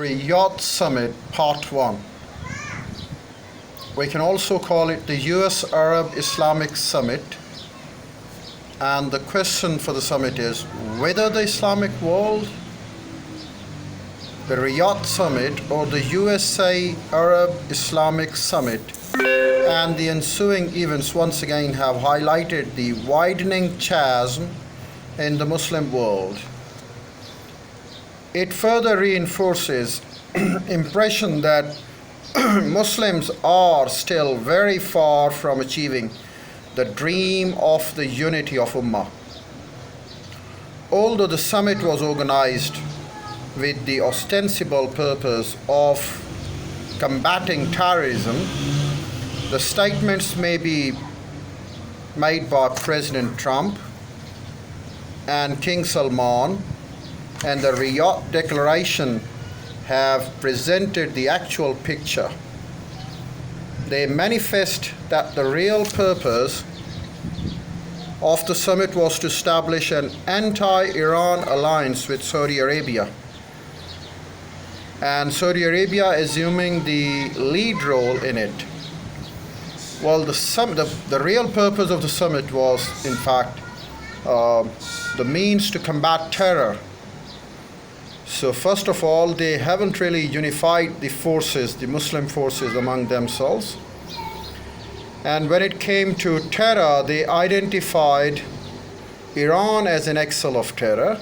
Riyadh Summit Part 1. We can also call it the US Arab Islamic Summit. And the question for the summit is whether the Islamic world, the Riyadh Summit, or the USA Arab Islamic Summit and the ensuing events once again have highlighted the widening chasm in the Muslim world. It further reinforces impression that Muslims are still very far from achieving the dream of the unity of Ummah. Although the summit was organized with the ostensible purpose of combating terrorism, the statements may be made by President Trump and King Salman and the Riyadh Declaration have presented the actual picture. They manifest that the real purpose of the summit was to establish an anti-Iran alliance with Saudi Arabia, and Saudi Arabia assuming the lead role in it. Well, the real purpose of the summit was, in fact, the means to combat terror. So first of all, they haven't really unified the forces, the Muslim forces among themselves. And when it came to terror, they identified Iran as an axle of terror.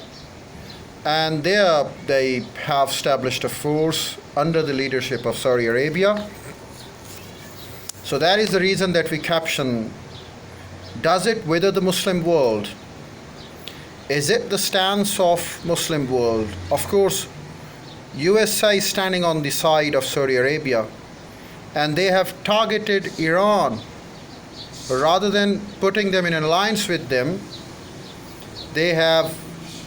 And there they have established a force under the leadership of Saudi Arabia. So that is the reason that we caption, does it wither the Muslim world? Is it the stance of Muslim world? Of course, USA is standing on the side of Saudi Arabia, and they have targeted Iran. Rather than putting them in alliance with them, they have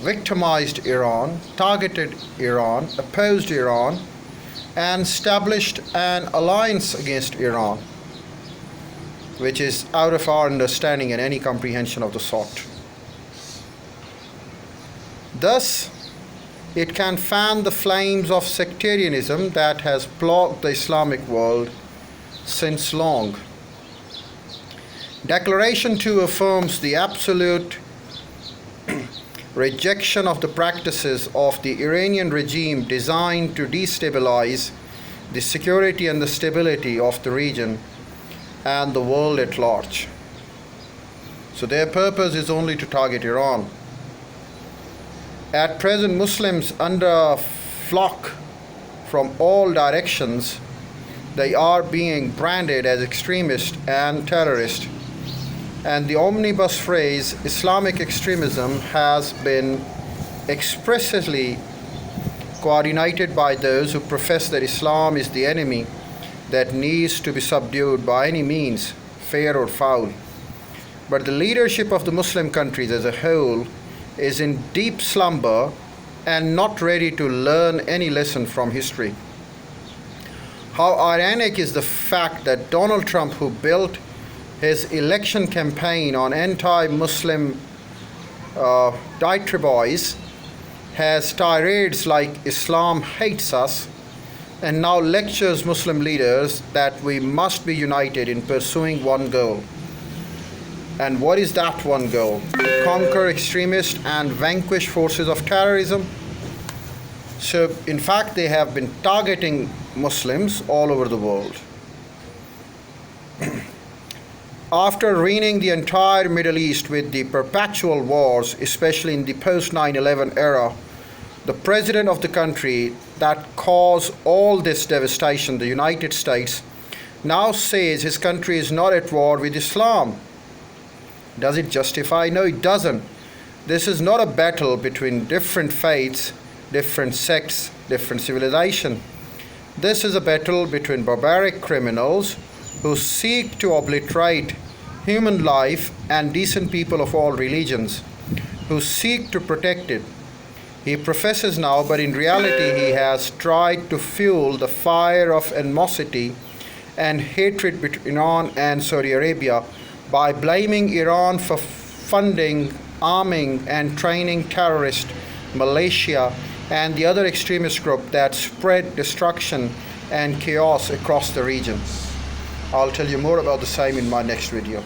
victimized Iran, targeted Iran, opposed Iran, and established an alliance against Iran, which is out of our understanding and any comprehension of the sort. Thus, it can fan the flames of sectarianism that has plagued the Islamic world since long. Declaration 2 affirms the absolute rejection of the practices of the Iranian regime designed to destabilize the security and the stability of the region and the world at large. So their purpose is only to target Iran. At present, Muslims under flock from all directions, they are being branded as extremist and terrorist. And the omnibus phrase Islamic extremism has been expressly coordinated by those who profess that Islam is the enemy that needs to be subdued by any means, fair or foul. But the leadership of the Muslim countries as a whole is in deep slumber and not ready to learn any lesson from history. How ironic is the fact that Donald Trump, who built his election campaign on anti-Muslim diatribes, has tirades like Islam hates us, and now lectures Muslim leaders that we must be united in pursuing one goal. And what is that one goal? To conquer extremist and vanquish forces of terrorism. So, in fact, they have been targeting Muslims all over the world. After ruining the entire Middle East with the perpetual wars, especially in the post 9/11 era, the president of the country that caused all this devastation, the United States, now says his country is not at war with Islam. Does it justify? No, it doesn't. This is not a battle between different faiths, different sects, different civilization. This is a battle between barbaric criminals who seek to obliterate human life and decent people of all religions, who seek to protect it. He professes now, but in reality he has tried to fuel the fire of animosity and hatred between Iran and Saudi Arabia by blaming Iran for funding, arming, and training terrorist militia and the other extremist group that spread destruction and chaos across the region. I'll tell you more about the same in my next video.